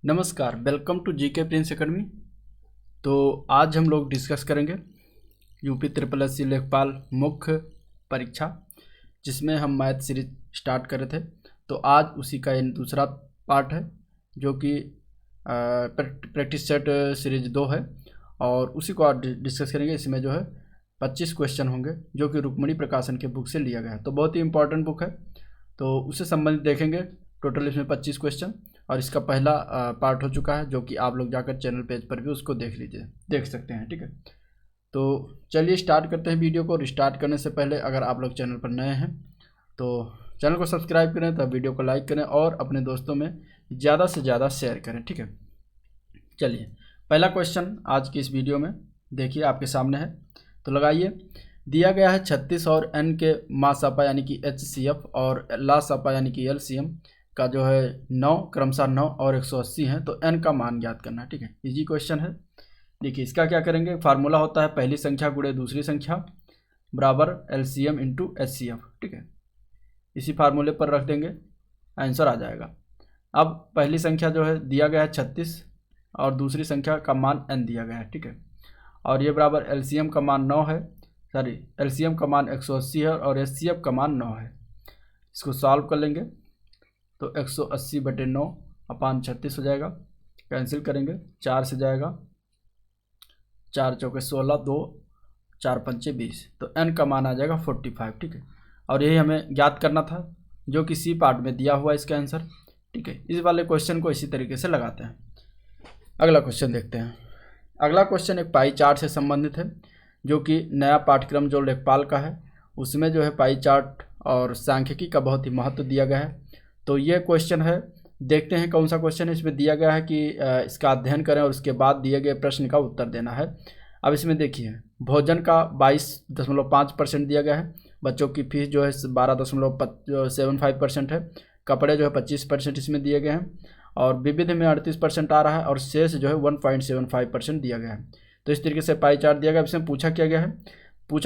नमस्कार, welcome to GK Prince Academy. तो आज हम लोग डिस्कस करेंगे यूपी ट्रिपल एस सी लेखपाल मुख्य परीक्षा, जिसमें हम मैथ सीरीज स्टार्ट कर रहे थे। तो आज उसी का ये दूसरा पार्ट है, जो कि प्रैक्टिस सेट सीरीज 2 है, और उसी को आज डिस्कस करेंगे। इसमें जो है 25 क्वेश्चन होंगे, जो कि रुक्मिणी प्रकाशन के बुक से लिया गया है। तो बहुत ही इंपॉर्टेंट बुक है, तो उससे संबंधित देखेंगे। टोटल इसमें 25 क्वेश्चन, और इसका पहला पार्ट हो चुका है, जो कि आप लोग जाकर चैनल पेज पर भी उसको देख सकते हैं। ठीक है, तो चलिए स्टार्ट करते हैं वीडियो को। और स्टार्ट करने से पहले अगर आप लोग चैनल पर नए हैं तो चैनल को सब्सक्राइब करें, तब वीडियो को लाइक करें और अपने दोस्तों में ज़्यादा से ज़्यादा शेयर करें। ठीक है, चलिए पहला क्वेश्चन आज की इस वीडियो में देखिए आपके सामने है। तो लगाइए, दिया गया है 36 और n के मासापा यानी कि HCF और लासापा यानी कि LCM का जो है 9 क्रमशः 9 और 180 है। तो n का मान ज्ञात करना है। ठीक है, इजी क्वेश्चन है। देखिए इसका क्या करेंगे, फार्मूला होता है पहली संख्या गुणे दूसरी संख्या बराबर LCM इंटू HCF। ठीक है, इसी फार्मूले पर रख देंगे, आंसर आ जाएगा। अब पहली संख्या जो है दिया गया है 36 और दूसरी संख्या का मान n दिया गया है। ठीक है, और ये बराबर LCM का मान 9 है, LCM का मान 180 है और HCF का मान 9 है। इसको सॉल्व कर लेंगे तो 180/9 अपान 36 हो जाएगा। कैंसिल करेंगे, 4 से जाएगा, 4 चौके 16, 2 4 पंचे 20, तो n का मान आ जाएगा 45। ठीक है, और यही हमें ज्ञात करना था, जो कि सी पार्ट में दिया हुआ है इसका आंसर। ठीक है, इस वाले क्वेश्चन को इसी तरीके से लगाते हैं। अगला क्वेश्चन देखते हैं। अगला क्वेश्चन एक पाई चार्ट से संबंधित है, जो कि नया पाठ्यक्रम जो लेखपाल का है उसमें जो है पाई चार्ट और सांख्यिकी का बहुत ही महत्व दिया गया है। तो ये क्वेश्चन है, देखते हैं कौन सा क्वेश्चन है। इसमें दिया गया है कि इसका अध्ययन करें और उसके बाद दिए गए प्रश्न का उत्तर देना है। अब इसमें देखिए, भोजन का 22.5% दिया गया है, बच्चों की फीस जो है 12.75% है, कपड़े जो है 25% इसमें दिए गए हैं, और विविध में 38% आ रहा है, और शेष जो है 1.75% दिया गया है। तो इस तरीके से पाई चार्ट दिया गया। इसमें पूछा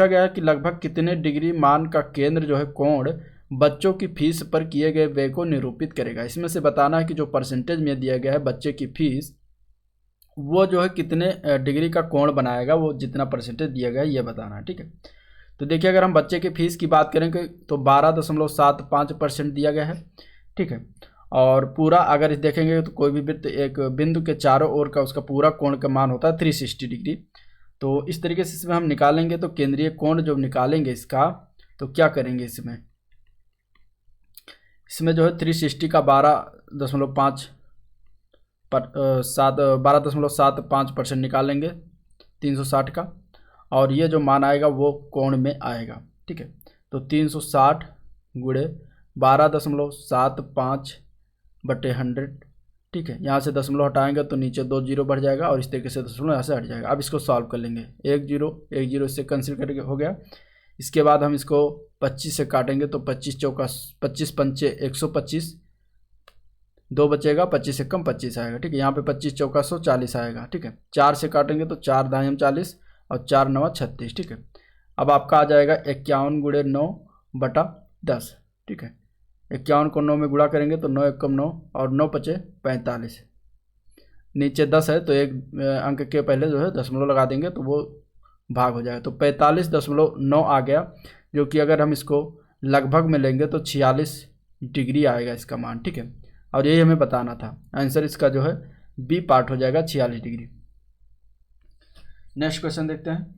गया है कि लगभग कितने डिग्री मान का केंद्र जो है कोण बच्चों की फीस पर किए गए व्यय को निरूपित करेगा। इसमें से बताना है कि जो परसेंटेज में दिया गया है बच्चे की फीस, वो जो है कितने डिग्री का कोण बनाएगा, वो जितना परसेंटेज दिया गया है ये बताना है। ठीक है, तो देखिए अगर हम बच्चे की फीस की बात करेंगे तो 12.75% दिया गया है। ठीक है, और पूरा अगर इस देखेंगे तो कोई भी वृत्त एक बिंदु के चारों ओर का उसका पूरा कोण का मान होता है 360 डिग्री। तो इस तरीके से इसमें हम निकालेंगे, तो केंद्रीय कोण जब निकालेंगे इसका, तो क्या करेंगे, इसमें जो है 360 का 12.75% निकालेंगे 360 का, और ये जो मान आएगा वो कोण में आएगा। ठीक है, तो 360 गुणे 12.75/100। ठीक है, यहाँ से दशमलव हटाएंगे तो नीचे 2 जीरो बढ़ जाएगा, और इस तरीके से दशमलव यहाँ से हट जाएगा। अब इसको सॉल्व कर लेंगे, 1 जीरो इससे कैंसिल करके हो गया। इसके बाद हम इसको 25 से काटेंगे तो 25 चौका 25 पंचे 125, 2 बचेगा, 25 से कम 25 आएगा। ठीक है, यहाँ पे 25 चौका 140 आएगा। ठीक है, 4 से काटेंगे तो 4 दाएं 40 और 4 9 36। ठीक है, अब आपका आ जाएगा 51 गुणे 9/10। ठीक है, 51 को 9 में गुणा करेंगे तो 9 एकम 9 और 9 पचे 45, नीचे 10 है तो एक अंक के पहले जो है दशमलव लगा देंगे तो वो भाग हो जाएगा, तो 45.9 आ गया, जो कि अगर हम इसको लगभग में लेंगे तो 46 डिग्री आएगा इसका मान। ठीक है, और यही हमें बताना था। आंसर इसका जो है बी पार्ट हो जाएगा, 46 डिग्री। नेक्स्ट क्वेश्चन देखते हैं।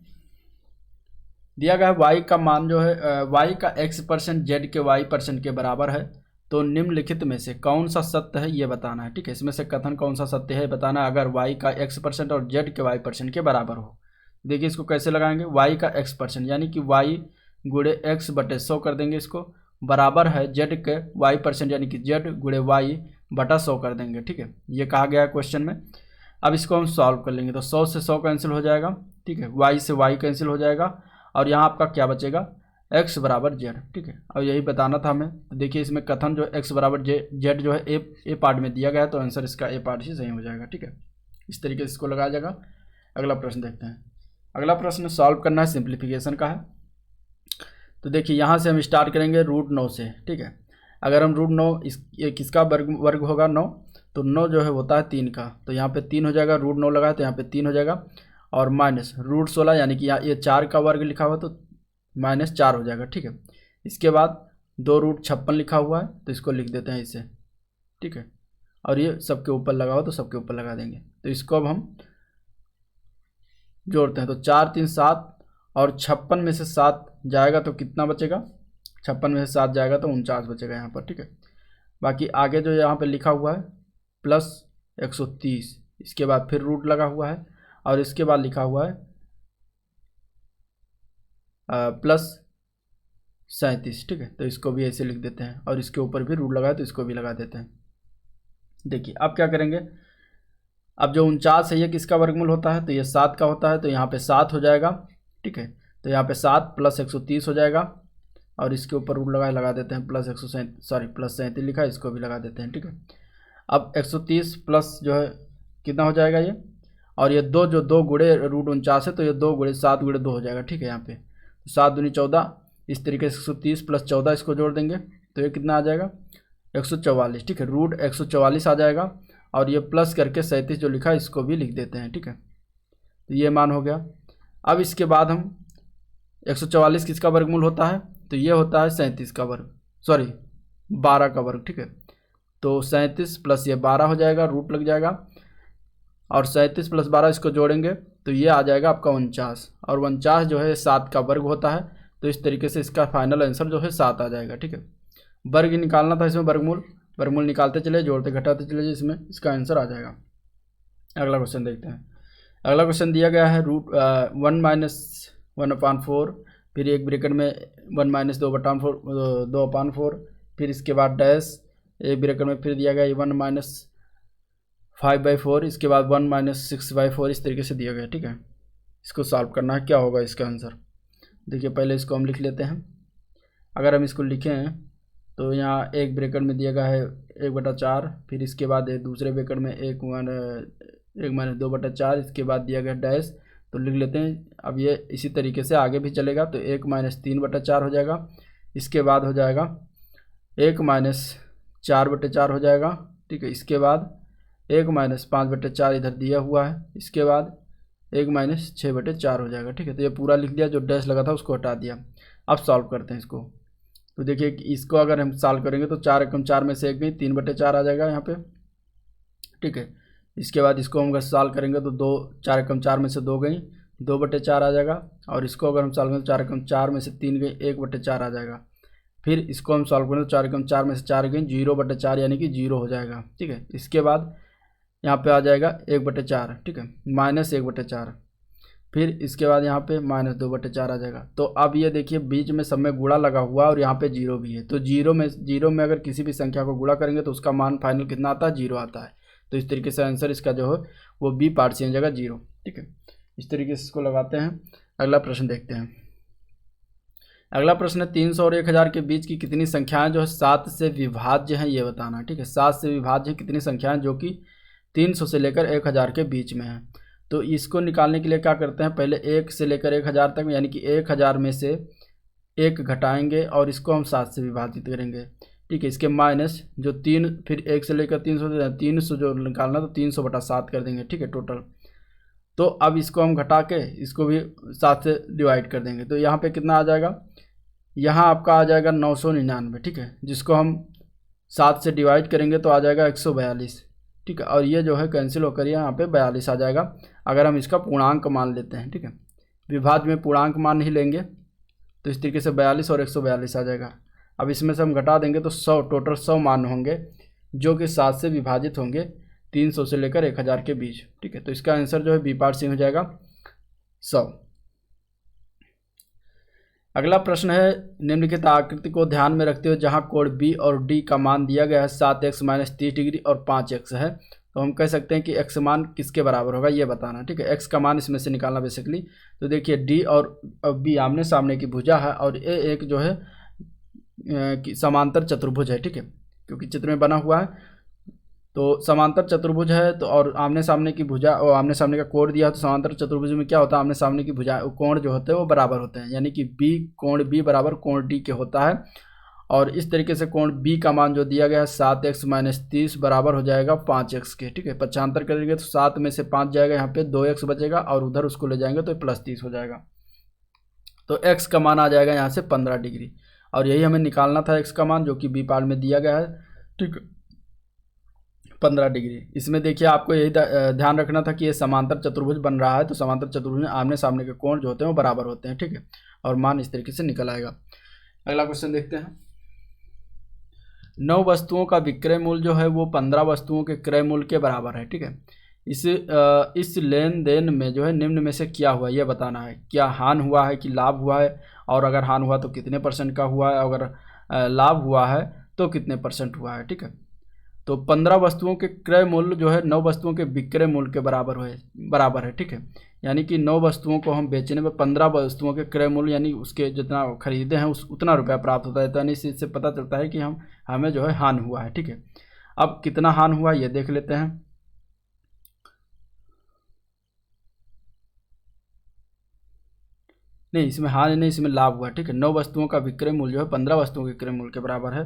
दिया गया है y का मान जो है y का x% z के y% के बराबर है, तो निम्नलिखित में से कौन सा सत्य है ये बताना है। ठीक है, इसमें से कथन कौन सा सत्य है बताना है, अगर y का x% और z के y% के बराबर हो। देखिए इसको कैसे लगाएंगे, y का x% यानी कि y गुणे x बटे 100 कर देंगे, इसको बराबर है z के y% यानी कि z गुणे y बटा 100 कर देंगे। ठीक है, ये कहा गया है क्वेश्चन में। अब इसको हम सॉल्व कर लेंगे तो 100 से 100 कैंसिल हो जाएगा। ठीक है, y से y कैंसिल हो जाएगा, और यहाँ आपका क्या बचेगा, x बराबर z। ठीक है, और यही बताना था हमें। तो देखिए इसमें कथन जो x बराबर z जो है ए पार्ट में दिया गया है, तो आंसर इसका ए पार्ट ही सही हो जाएगा। ठीक है, इस तरीके से इसको लगाया जाएगा। अगला प्रश्न देखते हैं। अगला प्रश्न सॉल्व करना है, सिंप्लीफिकेशन का है। तो देखिए यहाँ से हम स्टार्ट करेंगे √9 से। ठीक है, अगर हम √9 किसका वर्ग होगा 9, तो 9 जो है होता है 3 का, तो यहाँ पे 3 हो जाएगा, √9 लगा है तो यहाँ पे 3 हो जाएगा, और माइनस √16 यानी कि यहाँ ये 4 का वर्ग लिखा हुआ तो -4 हो जाएगा। ठीक है, इसके बाद 2√56 लिखा हुआ है तो इसको लिख देते हैं इसे। ठीक है, और ये सबके ऊपर लगा हुआ तो सबके ऊपर लगा देंगे। तो इसको अब हम जोड़ते हैं, तो 4 3 7 और 56 में से 7 जाएगा तो कितना बचेगा, 56 में से 7 जाएगा तो 49 बचेगा यहाँ पर। ठीक है, बाकी आगे जो यहाँ पे लिखा हुआ है +130, इसके बाद फिर रूट लगा हुआ है और इसके बाद लिखा हुआ है +37। ठीक है, तो इसको भी ऐसे लिख देते हैं और इसके ऊपर भी रूट लगा है तो इसको भी लगा देते हैं। देखिए अब क्या करेंगे, अब जो 49 है ये किसका वर्गमूल होता है, तो ये 7 का होता है, तो यहाँ पे 7 हो जाएगा। ठीक है, तो यहाँ पे 7 + 130 हो जाएगा और इसके ऊपर रूट लगा देते हैं +37 लिखा है, इसको भी लगा देते हैं। ठीक है, अब 130 प्लस जो है कितना हो जाएगा ये, और ये जो 2 गुणे √49 है तो ये 2 गुणे 7 गुणे 2 हो जाएगा। ठीक है, यहाँ पे 7 दूनी 14, इस तरीके से 130 + 14 इसको जोड़ देंगे तो ये कितना आ जाएगा 144। ठीक है, √144 आ जाएगा और ये प्लस करके 37 जो लिखा है इसको भी लिख देते हैं। ठीक है, तो ये मान हो गया। अब इसके बाद हम 144 किसका वर्गमूल होता है, तो ये होता है 37 का वर्ग, 12 का वर्ग। ठीक है, तो 37 प्लस ये 12 हो जाएगा, रूट लग जाएगा, और 37 + 12 इसको जोड़ेंगे तो ये आ जाएगा आपका 49, और 49 जो है 7 का वर्ग होता है, तो इस तरीके से इसका फाइनल आंसर जो है 7 आ जाएगा। ठीक है, वर्ग निकालना था इसमें, वर्गमूल निकालते चले, जोड़ते घटाते चले, इसमें इसका आंसर आ जाएगा। अगला क्वेश्चन देखते हैं। अगला क्वेश्चन दिया गया है 1 - 1/4, फिर एक ब्रैकेट में 1 - 2/4, फिर इसके बाद डैश, एक ब्रैकेट में फिर दिया गया 1 - 5/4, इसके बाद 1 - 6/4, इस तरीके से दिया गया। ठीक है, इसको सॉल्व करना है, क्या होगा इसका आंसर। देखिए पहले इसको हम लिख लेते हैं। अगर हम इसको लिखें तो यहाँ एक ब्रैकेट में दिया गया है 1/4, फिर इसके बाद दूसरे ब्रैकेट में 1 - 2/4, इसके बाद दिया गया डैश, तो लिख लेते हैं। अब ये इसी तरीके से आगे भी चलेगा तो 1 - 3/4 हो जाएगा, इसके बाद हो जाएगा 1 - 4/4 हो जाएगा। ठीक है, इसके बाद 1 - 5/4 इधर दिया हुआ है, इसके बाद 1 - 6/4 हो जाएगा। ठीक है, तो ये पूरा लिख दिया, जो डैश लगा था उसको हटा दिया। अब सॉल्व करते हैं इसको, तो देखिए इसको अगर हम सॉल्व करेंगे तो 4 × 4 में से 1 गई, 3/4 आ जाएगा यहाँ पे। ठीक है, इसके बाद इसको हम अगर सॉल्व करेंगे तो 4 × 4 में से 2 गई, 2/4 आ जाएगा, और इसको अगर हम सॉल्व करें तो 4 × 4 में से 3 गई, 1/4 आ जाएगा। फिर इसको हम सॉल्व करें तो 4 × 4 में से 4 गई, 0/4 यानी कि 0 हो जाएगा। ठीक है, इसके बाद यहाँ पे आ जाएगा 1/4। ठीक है, -1/4, फिर इसके बाद यहाँ पे -2/4 आ जाएगा। तो अब ये देखिए बीच में सब में गुणा लगा हुआ और यहाँ पे 0 भी है, तो 0 में अगर किसी भी संख्या को गुणा करेंगे तो उसका मान फाइनल कितना आता है, 0 आता है। तो इस तरीके से आंसर इसका जो है वो बी पार्ट से हो जाएगा 0। ठीक है, इस तरीके से इसको लगाते हैं। अगला प्रश्न देखते हैं। अगला प्रश्न है 300 और 1000 के बीच की कितनी संख्याएं जो है 7 से विभाज्य हैं, ये बताना। ठीक है, 7 से विभाज्य कितनी संख्याएं जो कि 300 से लेकर 1000 के बीच में है। तो इसको निकालने के लिए क्या करते हैं, पहले 1 से लेकर 1000 तक, यानी कि 1000 में से 1 घटाएंगे और इसको हम 7 से विभाजित करेंगे। ठीक है, इसके माइनस जो 3, फिर 1 से लेकर 300 जो निकालना तो 300/7 कर देंगे। ठीक है, टोटल। तो अब इसको हम घटा के इसको भी 7 से डिवाइड कर देंगे, तो यहाँ पे कितना आ जाएगा, यहाँ आपका आ जाएगा 999। ठीक है, जिसको हम 7 से डिवाइड करेंगे तो आ जाएगा 142। ठीक है, और ये जो है कैंसिल होकर यहाँ पे 42 आ जाएगा, अगर हम इसका पूर्णांक मान लेते हैं। ठीक है, विभाज्य में पूर्णांक मान नहीं लेंगे, तो इस तरीके से 42 और 142 आ जाएगा। अब इसमें से हम घटा देंगे तो 100, टोटल 100 मान होंगे जो कि 7 से विभाजित होंगे 300 से लेकर 1000 के बीच। ठीक है, तो इसका आंसर जो है बी पार्ट सी हो जाएगा 100। अगला प्रश्न है निम्नलिखित आकृति को ध्यान में रखते हुए जहां कोण बी और डी का मान दिया गया है 7x - 30 डिग्री और 5x है, तो हम कह सकते हैं कि x मान किसके बराबर होगा, ये बताना। ठीक है, x का मान इसमें से निकालना बेसिकली। तो देखिए डी और बी आमने सामने की भुजा है और ए एक जो है समांतर चतुर्भुज है। ठीक है, क्योंकि चित्र में बना हुआ है तो समांतर चतुर्भुज है, तो और आमने सामने की भुजा और आमने सामने का कोण दिया, तो समांतर चतुर्भुज में क्या होता है, आमने सामने की भुजा कोण जो होते हैं वो बराबर होते हैं, यानी कि बी कोण बी बराबर कोण डी के होता है। और इस तरीके से कोण बी का मान जो दिया गया है 7x - 30 बराबर हो जाएगा 5x के। ठीक है, 75 करेंगे तो 7 में से 5 जाएगा, यहाँ पे 2x बचेगा और उधर उसको ले जाएंगे तो +30 हो जाएगा। तो x का मान आ जाएगा यहाँ से 15 डिग्री, और यही हमें निकालना था x का मान, जो कि बी पार्ट में दिया गया है। ठीक, 15 डिग्री। इसमें देखिए आपको यही ध्यान रखना था कि ये समांतर चतुर्भुज बन रहा है, तो समांतर चतुर्भुज में आमने सामने के कोण जो होते हैं वो बराबर होते हैं। ठीक है, और मान इस तरीके से निकल आएगा। अगला क्वेश्चन देखते हैं। 9 वस्तुओं का विक्रय मूल्य जो है वो 15 वस्तुओं के क्रय मूल्य के बराबर है। ठीक है, इस लेन देन में जो है निम्न में से क्या हुआ, ये बताना है। क्या हानि हुआ है कि लाभ हुआ है, और अगर हानि हुआ तो कितने % का हुआ है, अगर लाभ हुआ है तो कितने % हुआ है। ठीक है, तो 15 वस्तुओं के क्रय मूल्य जो है 9 वस्तुओं के विक्रय मूल्य के बराबर है। ठीक है, यानी कि 9 वस्तुओं को हम बेचने में 15 वस्तुओं के क्रय मूल्य यानी उसके जितना खरीदे हैं उतना रुपया प्राप्त होता है। तो यानी इससे पता चलता है कि हमें जो है हानि हुआ है। ठीक है, अब कितना हानि हुआ ये देख लेते हैं। नहीं, इसमें हानि नहीं, इसमें लाभ हुआ। ठीक है, 9 वस्तुओं का विक्रय मूल्य जो है 15 वस्तुओं के क्रय मूल्य के बराबर है।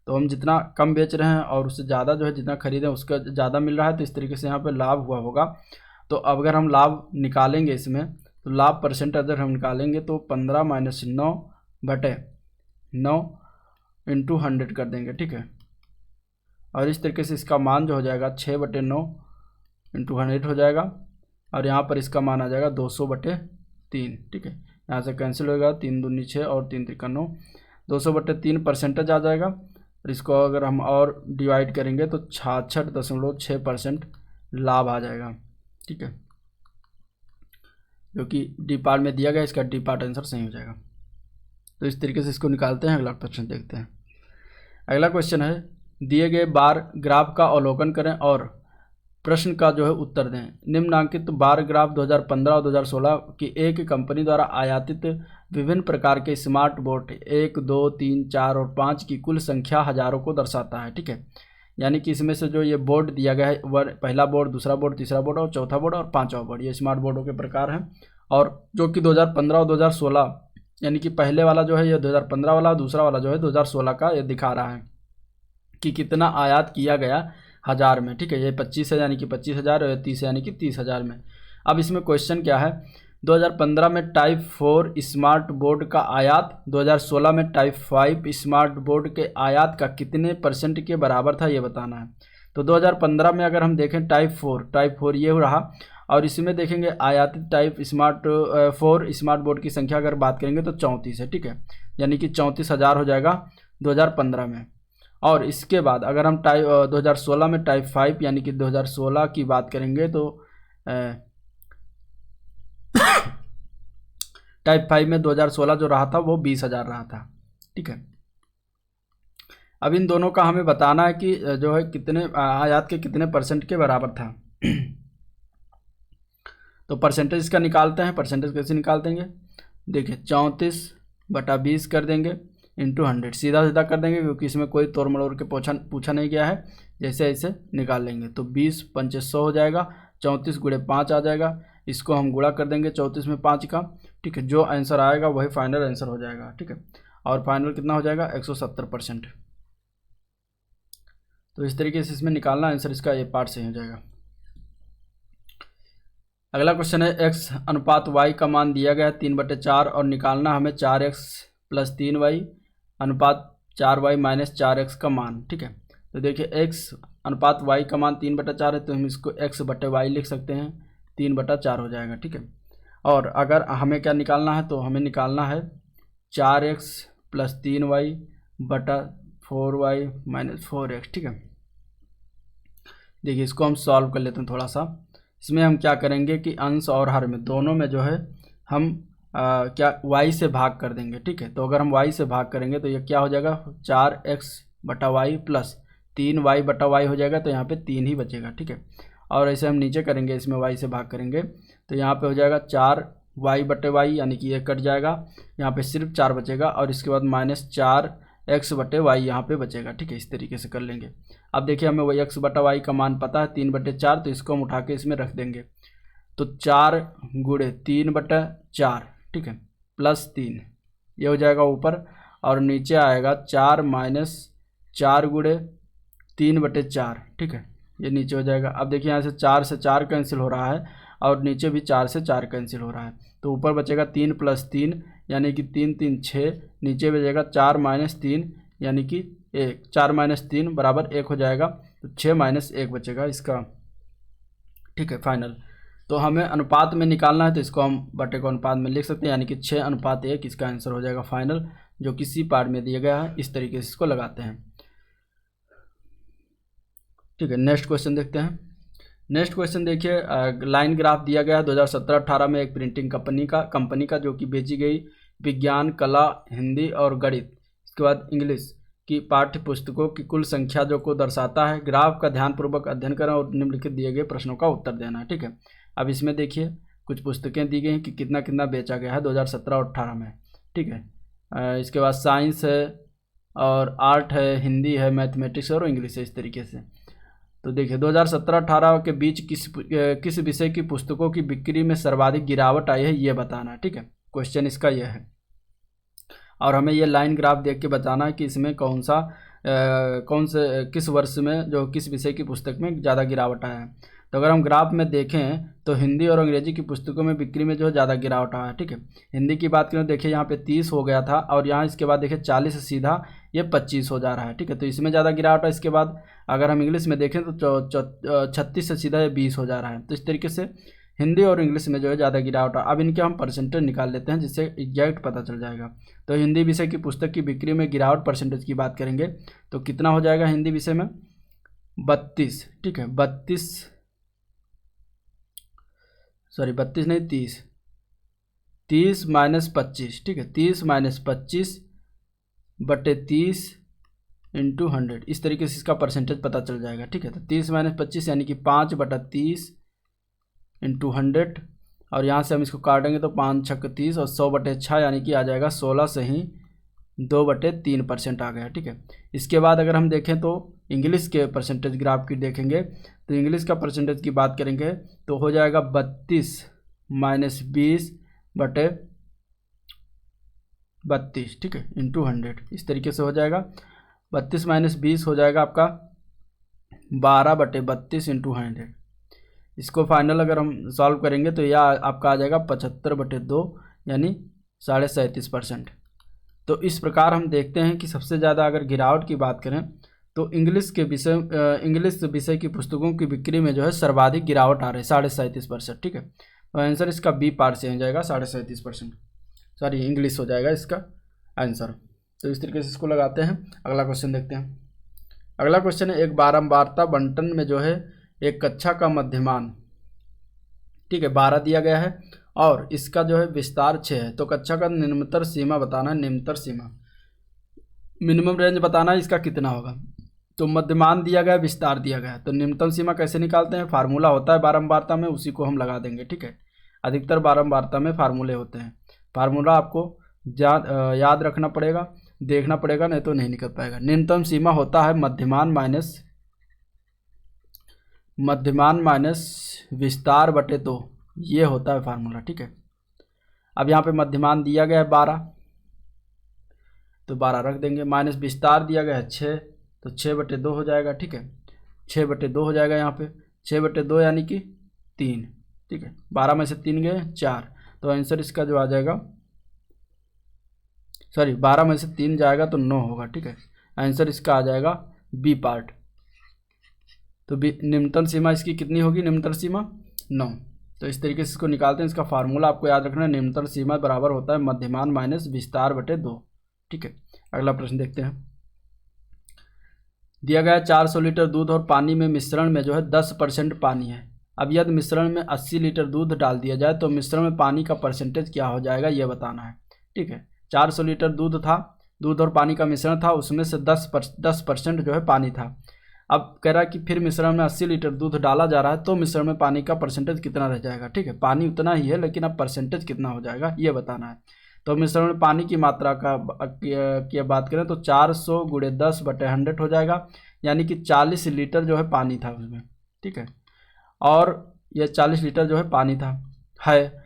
तो हम जितना कम बेच रहे हैं और उससे ज़्यादा जो है जितना खरीदें उसका ज़्यादा मिल रहा है, तो इस तरीके से यहाँ पे लाभ हुआ होगा। तो अब अगर हम लाभ निकालेंगे इसमें, तो लाभ % अगर हम निकालेंगे तो 15 - 9/9 × 100 कर देंगे। ठीक है, और इस तरीके से इसका मान जो हो जाएगा 6/9 × 100 हो जाएगा, और यहाँ पर इसका मान आ जाएगा 200/3। ठीक है, यहाँ से कैंसिल होगा, 3 दूनी 6 और 3 त्रिका 9, 200/3 % आ जाएगा। और इसको अगर हम और डिवाइड करेंगे तो 66.6% लाभ आ जाएगा। ठीक है, जो कि डी पार्ट में दिया गया, इसका डी पार्ट आंसर सही हो जाएगा। तो इस तरीके से इसको निकालते हैं। अगला क्वेश्चन देखते हैं। अगला क्वेश्चन है, दिए गए बार ग्राफ का अवलोकन करें और प्रश्न का जो है उत्तर दें। निम्नांकित बार ग्राफ 2015 और 2016 की एक कंपनी द्वारा आयातित विभिन्न प्रकार के स्मार्ट बोर्ड 1, 2, 3, 4 और 5 की कुल संख्या हजारों को दर्शाता है। ठीक है, यानी कि इसमें से जो ये बोर्ड दिया गया है वह पहला बोर्ड, दूसरा बोर्ड, तीसरा बोर्ड और चौथा बोर्ड और पांचवा बोर्ड, ये स्मार्ट बोर्डों के प्रकार हैं। और जो कि 2015 और 2016 यानी कि पहले वाला जो है ये 2015 वाला, दूसरा वाला जो है 2016 का ये दिखा रहा है कि कितना आयात किया गया हज़ार में। ठीक है, ये 25 है यानी कि 25,000 और 30 यानी कि 30,000 में। अब इसमें क्वेश्चन क्या है, 2015 में टाइप 4 स्मार्ट बोर्ड का आयात 2016 में टाइप 5 स्मार्ट बोर्ड के आयात का कितने % के बराबर था, ये बताना है। तो 2015 में अगर हम देखें टाइप 4 ये रहा, और इसमें देखेंगे आयातित टाइप 4 स्मार्ट बोर्ड की संख्या अगर बात करेंगे तो 34 है। ठीक है, यानी कि 34,000 हो जाएगा 2015 में। और इसके बाद अगर हम 2016 में टाइप 5 यानी कि 2016 की बात करेंगे तो टाइप 5 में 2016 जो रहा था वो 20,000 रहा था। ठीक है, अब इन दोनों का हमें बताना है कि जो है कितने आयात के कितने % के बराबर था। तो परसेंटेज इसका निकालते हैं। परसेंटेज कैसे निकाल देंगे, देखिए 34/20 कर देंगे इंटू 100, सीधा सीधा कर देंगे क्योंकि इसमें कोई तोड़ मरोड़ के पूछा नहीं गया है। जैसे ऐसे निकाल लेंगे तो 20 × 5 100 हो जाएगा, 34 × 5 आ जाएगा, इसको हम गुणा कर देंगे 34 में 5 का। ठीक है, जो आंसर आएगा वही फाइनल आंसर हो जाएगा। ठीक है, और फाइनल कितना हो जाएगा 170%। तो इस तरीके से इसमें निकालना आंसर, इसका ये पार्ट सही हो जाएगा। अगला क्वेश्चन है, x अनुपात y का मान दिया गया है 3/4 और निकालना हमें 4x + 3y अनुपात 4y - 4x का मान। ठीक है, तो देखिए x अनुपात y का मान 3/4 है, तो हम इसको x/y लिख सकते हैं, 3/4 हो जाएगा। ठीक है, और अगर हमें क्या निकालना है, तो हमें निकालना है 4x + 3y बटा 4y - 4x। ठीक है, देखिए इसको हम सॉल्व कर लेते हैं थोड़ा सा। इसमें हम क्या करेंगे कि अंश और हर में दोनों में जो है हम क्या y से भाग कर देंगे। ठीक है, तो अगर हम y से भाग करेंगे तो ये क्या हो जाएगा 4x/y + 3y/y हो जाएगा, तो यहाँ पे 3 ही बचेगा। ठीक है, और ऐसे हम नीचे करेंगे, इसमें y से भाग करेंगे तो यहाँ पे हो जाएगा 4y/y यानी कि ये कट जाएगा, यहाँ पे सिर्फ 4 बचेगा, और इसके बाद -4x/y यहाँ पे बचेगा। ठीक है, इस तरीके से कर लेंगे। अब देखिए हमें वही x/y का मान पता है 3/4, तो इसको हम उठा के इसमें रख देंगे, तो 4 × 3/4। ठीक है, +3 ये हो जाएगा ऊपर, और नीचे आएगा 4 माइनस 4 गुणे 3/4, ठीक है, ये नीचे हो जाएगा। अब देखिए यहाँ से 4 से 4 कैंसिल हो रहा है और नीचे भी 4 से 4 कैंसिल हो रहा है, तो ऊपर बचेगा 3 + 3 यानी कि 3 3 6, नीचे बचेगा 4 - 3 यानी कि 1, 4 - 3 = 1 हो जाएगा, तो 6 - 1 बचेगा इसका, ठीक है, फाइनल। तो हमें अनुपात में निकालना है तो इसको हम बटे को अनुपात में लिख सकते हैं, यानी कि 6:1 इसका आंसर हो जाएगा फाइनल, जो कि सी पार्ट में दिया गया है। इस तरीके से इसको लगाते हैं, ठीक है। नेक्स्ट क्वेश्चन देखते हैं। नेक्स्ट क्वेश्चन देखिए, लाइन ग्राफ दिया गया है 2017-18 में एक प्रिंटिंग कंपनी का जो कि बेची गई विज्ञान, कला, हिंदी और गणित, इसके बाद इंग्लिश की पाठ्य पुस्तकों की कुल संख्या जो को दर्शाता है। ग्राफ का ध्यानपूर्वक अध्ययन करें और निम्नलिखित दिए गए प्रश्नों का उत्तर देना है, ठीक है। अब इसमें देखिए कुछ पुस्तकें दी गई हैं कि कितना कितना बेचा गया है 2017 और 18 में, ठीक है। इसके बाद साइंस है और आर्ट है, हिंदी है, मैथमेटिक्स और इंग्लिश है, इस तरीके से। तो देखिए 2017-18 के बीच किस विषय की पुस्तकों की बिक्री में सर्वाधिक गिरावट आई है, ये बताना है, ठीक है। क्वेश्चन इसका यह है और हमें ये लाइन ग्राफ देख के बताना है कि इसमें कौन से किस वर्ष में जो किस विषय की पुस्तक में ज़्यादा गिरावट आया है। तो अगर हम ग्राफ में देखें तो हिंदी और अंग्रेजी की पुस्तकों में बिक्री में जो है ज़्यादा गिरावट आया है, ठीक है। हिंदी की बात करें देखिए यहाँ पे 30 हो गया था और यहाँ इसके बाद देखिए 40 से सीधा ये 25 हो जा रहा है, ठीक है, तो इसमें ज़्यादा गिरावट है। इसके बाद अगर हम इंग्लिश में देखें तो 36 से सीधा ये 20 हो जा रहा है। तो इस तरीके से हिंदी और इंग्लिश में जो है ज़्यादा गिरावट है। अब इनके हम परसेंटेज निकाल लेते हैं जिससे एग्जैक्ट पता चल जाएगा। तो हिंदी विषय की पुस्तक की बिक्री में गिरावट परसेंटेज की बात करेंगे तो कितना हो जाएगा हिंदी विषय में 32, ठीक है, 32 नहीं 30 - 25, ठीक है, 30 - 25 बटे 30 × 100, इस तरीके से इसका परसेंटेज पता चल जाएगा, ठीक है। तो 30 - 25 यानी कि 5/30 × 100 और यहाँ से हम इसको काटेंगे तो 5 × 6 = 30 और 100/6 यानी कि आ जाएगा 16 से ही 2/3% आ गया, ठीक है। इसके बाद अगर हम देखें तो इंग्लिश के परसेंटेज ग्राफ की देखेंगे तो इंग्लिश का परसेंटेज की बात करेंगे तो हो जाएगा 32 - 20/32, ठीक है, × 100, इस तरीके से हो जाएगा। 32 - 20 हो जाएगा आपका 12/32 × 100। इसको फाइनल अगर हम सॉल्व करेंगे तो यह आपका आ जाएगा 75/2 यानी 37.5%। तो इस प्रकार हम देखते हैं कि सबसे ज़्यादा अगर गिरावट की बात करें तो इंग्लिश विषय की पुस्तकों की बिक्री में जो है सर्वाधिक गिरावट आ रही है 37.5%, ठीक है। तो आंसर इसका बी पार्ट से हो जाएगा 37.5%, सॉरी इंग्लिश हो जाएगा इसका आंसर। तो इस तरीके से इसको लगाते हैं। अगला क्वेश्चन देखते हैं। अगला क्वेश्चन है, एक बारंबारता बंटन में जो है एक कक्षा का मध्यमान, ठीक है, 12 दिया गया है और इसका जो है विस्तार 6 है। तो कक्षा का निम्नतर सीमा बताना है, निम्नतर सीमा मिनिमम रेंज बताना है इसका कितना होगा। तो मध्यमान दिया गया, विस्तार दिया गया, तो निम्नतम सीमा कैसे निकालते हैं, फार्मूला होता है बारंबारता में, उसी को हम लगा देंगे, ठीक है। अधिकतर बारंबारता में फार्मूले होते हैं, फार्मूला आपको याद रखना पड़ेगा, देखना पड़ेगा, नहीं तो नहीं निकल पाएगा। निम्नतम सीमा होता है मध्यमान माइनस विस्तार बटे 2, ये होता है फार्मूला, ठीक है। अब यहाँ पे मध्यमान दिया गया है 12 तो 12 रख देंगे, माइनस विस्तार दिया गया है 6 तो 6/2 हो जाएगा, ठीक है, 6/2 हो जाएगा यहाँ पे, 6/2 यानी कि 3, ठीक है, 12 में से 3 गए 4, तो आंसर इसका जो आ जाएगा, सॉरी 12 में से 3 जाएगा तो 9 होगा, ठीक है, आंसर इसका आ जाएगा बी पार्ट। तो निम्नतम सीमा इसकी कितनी होगी, निम्नतम सीमा 9। तो इस तरीके से इसको निकालते हैं। इसका फार्मूला आपको याद रखना है, निम्नतम सीमा बराबर होता है मध्यमान माइनस विस्तार बटे 2, ठीक है। अगला प्रश्न देखते हैं। दिया गया 400 लीटर दूध और पानी में मिश्रण में जो है 10% पानी है। अब यदि मिश्रण में 80 लीटर दूध डाल दिया जाए तो मिश्रण में पानी का परसेंटेज क्या हो जाएगा, ये बताना है, ठीक है। 400 लीटर दूध था, दूध और पानी का मिश्रण था, उसमें से 10% जो है पानी था। अब कह रहा है कि फिर मिश्रण में 80 लीटर दूध डाला जा रहा है तो मिश्रण में पानी का परसेंटेज कितना रह जाएगा, ठीक है। पानी उतना ही है लेकिन अब परसेंटेज कितना हो जाएगा ये बताना है। तो मिश्रण में पानी की मात्रा की बात करें तो 400 × 10/100 हो जाएगा, यानी कि 40 लीटर जो है पानी था उसमें, ठीक है, और यह 40 लीटर जो है पानी था है,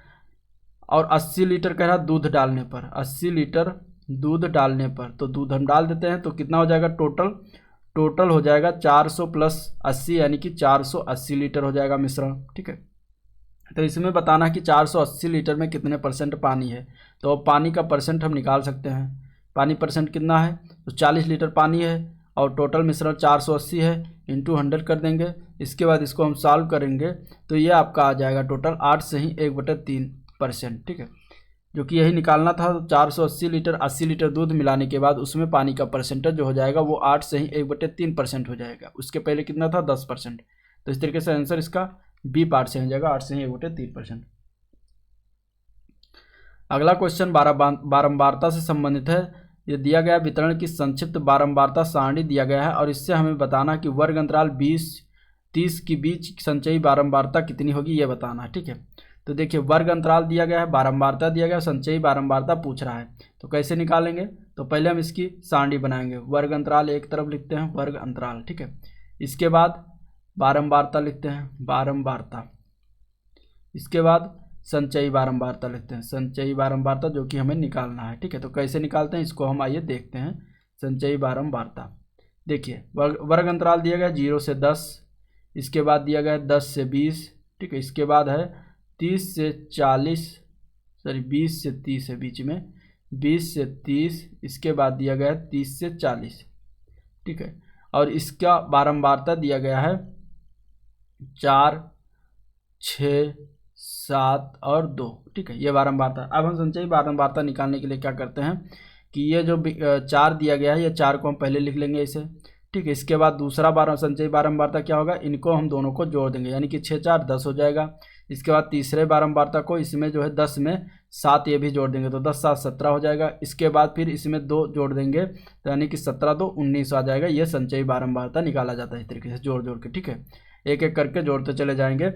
और 80 लीटर कह रहा दूध डालने पर 80 लीटर दूध डालने पर, तो दूध हम डाल देते हैं तो कितना हो जाएगा टोटल हो जाएगा 400 प्लस 80 यानी कि 480 लीटर हो जाएगा मिश्रण। ठीक है, तो इसमें बताना कि 480 लीटर में कितने परसेंट पानी है। तो अब पानी का परसेंट हम निकाल सकते हैं। पानी परसेंट कितना है, तो 40 लीटर पानी है और टोटल मिश्रण 480 है, इंटू 100 कर देंगे। इसके बाद इसको हम सॉल्व करेंगे तो ये आपका आ जाएगा टोटल 8 से ही 1/3%। ठीक है, जो कि यही निकालना था। तो 480 लीटर 80 लीटर दूध मिलाने के बाद उसमें पानी का परसेंटेज जो हो जाएगा वो 8 से ही 1/3% हो जाएगा। उसके पहले कितना था, 10%। तो इस तरीके से आंसर इसका बी पार्ट से हो जाएगा, 8 से ही 1/3%। अगला क्वेश्चन बारंबारता से संबंधित है। ये दिया गया वितरण की संक्षिप्त बारंबारता सारणी दिया गया है और इससे हमें बताना कि वर्ग अंतराल 20-30 के बीच संचयी बारंबारता कितनी होगी, ये बताना है। ठीक है, तो देखिए वर्ग अंतराल दिया गया है, बारंबारता दिया गया है, संचयी बारंबारता पूछ रहा है। तो कैसे निकालेंगे, तो पहले हम इसकी सारणी बनाएंगे। वर्ग अंतराल एक तरफ लिखते हैं, वर्ग अंतराल। ठीक है, इसके बाद बारंबारता लिखते हैं, बारंबारता। इसके बाद संचयी बारंबारता लिखते हैं, संचयी बारंबारता, जो कि हमें निकालना है। ठीक है, तो कैसे निकालते हैं इसको हम आइए देखते हैं। संचयी बारंबारता देखिए, वर्ग अंतराल दिया गया 0 से 10, इसके बाद दिया गया 10 से 20। ठीक है, इसके बाद है 30 से 40, सॉरी 20 से 30 है बीच में, 20 से 30, इसके बाद दिया गया है 30 से 40। ठीक है, और इसका बारंबारता दिया गया है 4, 6, 7 और 2। ठीक है, ये बारंबारता। अब हम संचयी बारंबारता निकालने के लिए क्या करते हैं कि ये जो 4 दिया गया है, ये 4 को हम पहले लिख लेंगे इसे। ठीक है, इसके बाद दूसरा संचयी बारंबारता क्या होगा, इनको हम दोनों को जोड़ देंगे, यानी कि 6 4 10 हो जाएगा। इसके बाद तीसरे बारंबारता को इसमें जो है 10 में 7 ये भी जोड़ देंगे, तो 10 7 17 हो जाएगा। इसके बाद फिर इसमें 2 जोड़ देंगे, तो यानी कि 17 2 19 आ जाएगा। ये संचयी बारंबारता निकाला जाता है इस तरीके से जोड़ जोड़ के। ठीक है, एक एक करके जोड़ते चले जाएंगे,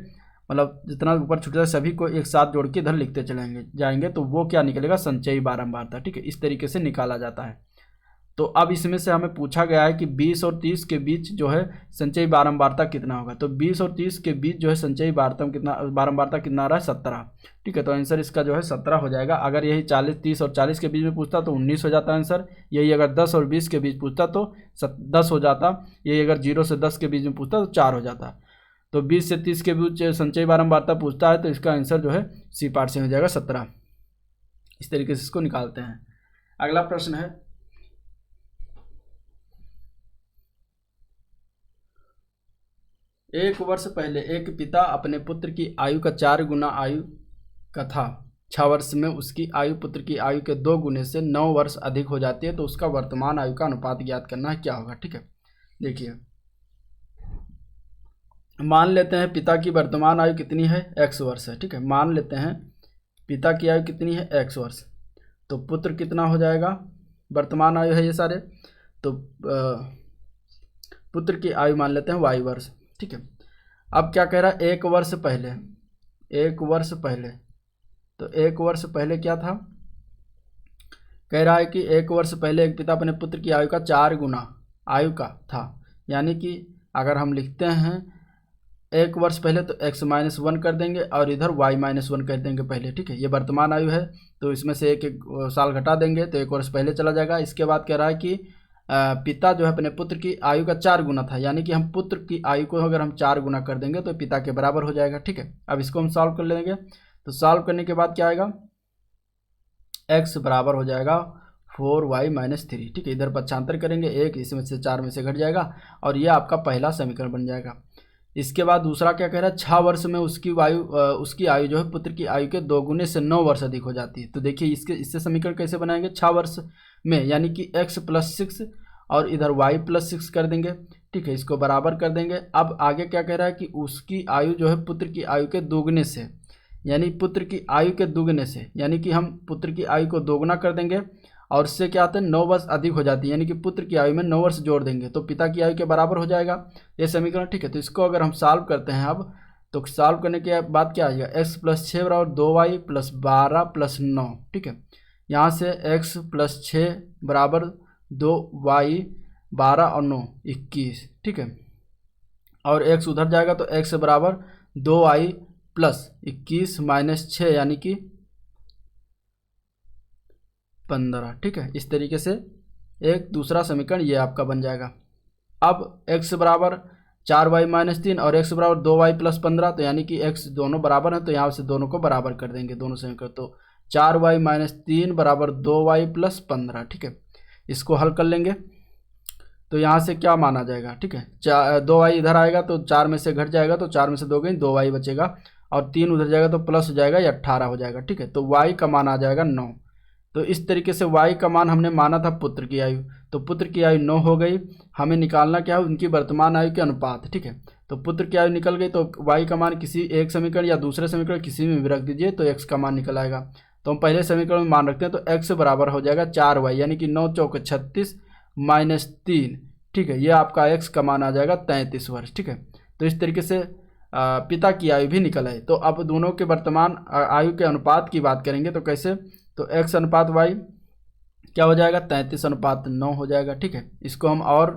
मतलब जितना ऊपर छूट जाए सभी को एक साथ जोड़ के इधर लिखते चलेंगे जाएंगे, तो वो क्या निकलेगा, संचयी बारंबारता। ठीक है, इस तरीके से निकाला जाता है। तो अब इसमें से हमें पूछा गया है कि 20 और 30 के बीच जो है संचयी बारंबारता कितना होगा। तो 20 और 30 के बीच जो है संचयी बारंबारता कितना आ रहा है, 17। ठीक है, तो आंसर इसका जो है 17 हो जाएगा। अगर यही 30 और 40 के बीच में पूछता तो 19 हो जाता आंसर। यही अगर 10 और 20 के बीच पूछता तो 10 हो जाता। यही अगर 0 से 10 के बीच में पूछता तो 4 हो जाता। तो 20 से 30 के बीच संचयी बारंबारता पूछता है, तो इसका आंसर जो है सी पार्ट से हो जाएगा 17। इस तरीके से इसको निकालते हैं। अगला प्रश्न है, एक वर्ष पहले एक पिता अपने पुत्र की आयु का 4 गुना आयु का था। 6 वर्ष में उसकी आयु पुत्र की आयु के 2 गुने से 9 वर्ष अधिक हो जाती है, तो उसका वर्तमान आयु का अनुपात ज्ञात करना है, क्या होगा। ठीक है, देखिए मान लेते हैं पिता की वर्तमान आयु कितनी है, x वर्ष है। ठीक है, मान लेते हैं पिता की आयु कितनी है, x वर्ष। तो पुत्र कितना हो जाएगा, वर्तमान आयु है ये सारे, तो पुत्र की आयु मान लेते हैं y वर्ष। ठीक है, अब क्या कह रहा है, 1 वर्ष पहले, 1 वर्ष पहले, तो 1 वर्ष पहले क्या था, कह रहा है कि 1 वर्ष पहले एक पिता अपने पुत्र की आयु का 4 गुना आयु का था। यानी कि अगर हम लिखते हैं 1 वर्ष पहले, तो x-1 कर देंगे और इधर y-1 कर देंगे पहले। ठीक है, ये वर्तमान आयु है, तो इसमें से एक साल घटा देंगे तो 1 वर्ष पहले चला जाएगा। इसके बाद कह रहा है कि पिता जो है अपने पुत्र की आयु का 4 गुना था, यानी कि हम पुत्र की आयु को अगर हम 4 गुना कर देंगे तो पिता के बराबर हो जाएगा। ठीक है, अब इसको हम सॉल्व कर लेंगे, तो सॉल्व करने के बाद क्या आएगा, x बराबर हो जाएगा 4y-3। ठीक है, इधर पक्षांतर करेंगे, 1 इसमें से 4 में से घट जाएगा और ये आपका पहला समीकरण बन जाएगा। इसके बाद दूसरा क्या कह रहा है, 6 वर्ष में उसकी आयु जो है पुत्र की आयु के 2 गुने से 9 वर्ष अधिक हो जाती है। तो देखिए इससे समीकरण कैसे बनाएंगे, 6 वर्ष में यानी कि x + 6 और इधर y + 6 कर देंगे। ठीक है, इसको बराबर कर देंगे। अब आगे क्या कह रहा है कि उसकी आयु जो है पुत्र की आयु के दोगुने से, यानी पुत्र की आयु के दोगुने से, यानी कि हम पुत्र की आयु को दोगुना कर देंगे और उससे क्या आता है, 9 वर्ष अधिक हो जाती है, यानी कि पुत्र की आयु में 9 वर्ष जोड़ देंगे तो पिता की आयु के बराबर हो जाएगा ये समीकरण। ठीक है, तो इसको अगर हम सॉल्व करते हैं अब, तो सॉल्व करने के बाद क्या आएगा, x + 6 बराबर 2y + 12 + 9। ठीक है, यहाँ से x + 6 बराबर 2y 12 और 9 21। ठीक है, और x उधर जाएगा तो x बराबर 2y + 21 - 6 यानी कि 15। ठीक है, इस तरीके से एक दूसरा समीकरण ये आपका बन जाएगा। अब x बराबर 4y-3 और x बराबर 2y+15, तो यानी कि x दोनों बराबर हैं, तो यहाँ से दोनों को बराबर कर देंगे दोनों समीकरण। तो 4y-3 बराबर 2y+15। ठीक है, इसको हल कर लेंगे तो यहाँ से क्या माना जाएगा। ठीक है, 2y इधर आएगा तो 4 में से घट जाएगा, तो 4 में से 2 गई, 2y बचेगा, और 3 उधर जाएगा तो प्लस हो जाएगा, ये 18 हो जाएगा। ठीक है, तो y का मान आ जाएगा 9। तो इस तरीके से y का मान हमने माना था पुत्र की आयु, तो पुत्र की आयु 9 हो गई। हमें निकालना क्या है, उनकी वर्तमान आयु के अनुपात। ठीक है, तो पुत्र की आयु निकल गई, तो y का मान किसी एक समीकरण या दूसरे समीकरण किसी में भी रख दीजिए तो x का मान निकल आएगा। तो हम पहले समीकरण में मान रखते हैं, तो x बराबर हो जाएगा 4y, यानी कि 9 चौक 36 -3। ठीक है, ये आपका x का मान आ जाएगा 33 वर्ष। ठीक है, तो इस तरीके से पिता की आयु भी निकल आई। तो अब दोनों के वर्तमान आयु के अनुपात की बात करेंगे तो कैसे, तो x अनुपात y क्या हो जाएगा, 33:9 हो जाएगा। ठीक है, इसको हम और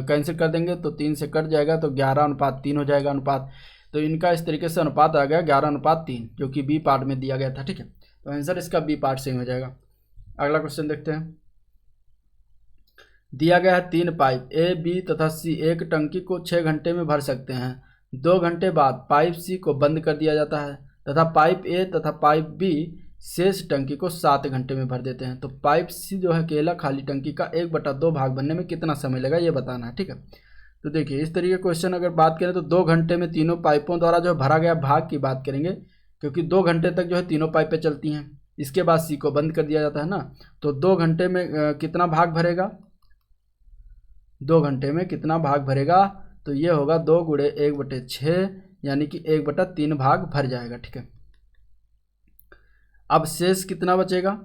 कैंसिल कर देंगे तो 3 से कट जाएगा, तो 11:3 हो जाएगा अनुपात। तो इनका इस तरीके से अनुपात आ गया 11:3, जो कि बी पार्ट में दिया गया था। ठीक है, तो आंसर इसका बी पार्ट सही हो जाएगा। अगला क्वेश्चन देखते हैं। दिया गया है 3 पाइप ए, बी तथा सी एक टंकी को 6 घंटे में भर सकते हैं। 2 घंटे बाद पाइप सी को बंद कर दिया जाता है तथा पाइप ए तथा पाइप बी शेष टंकी को 7 घंटे में भर देते हैं। तो पाइप सी जो है अकेला खाली टंकी का 1/2 भाग बनने में कितना समय लगा, ये बताना है। ठीक है, तो देखिए इस तरीके क्वेश्चन अगर बात करें तो 2 घंटे में तीनों पाइपों द्वारा जो भरा गया भाग की बात करेंगे, क्योंकि 2 घंटे तक जो है तीनों पाइपें चलती हैं। इसके बाद सी को बंद कर दिया जाता है ना, तो 2 घंटे में कितना भाग भरेगा, 2 घंटे में कितना भाग भरेगा, तो ये होगा 2 × 1/6, यानी कि 1/3 भाग भर जाएगा। ठीक है, अब शेष कितना बचेगा,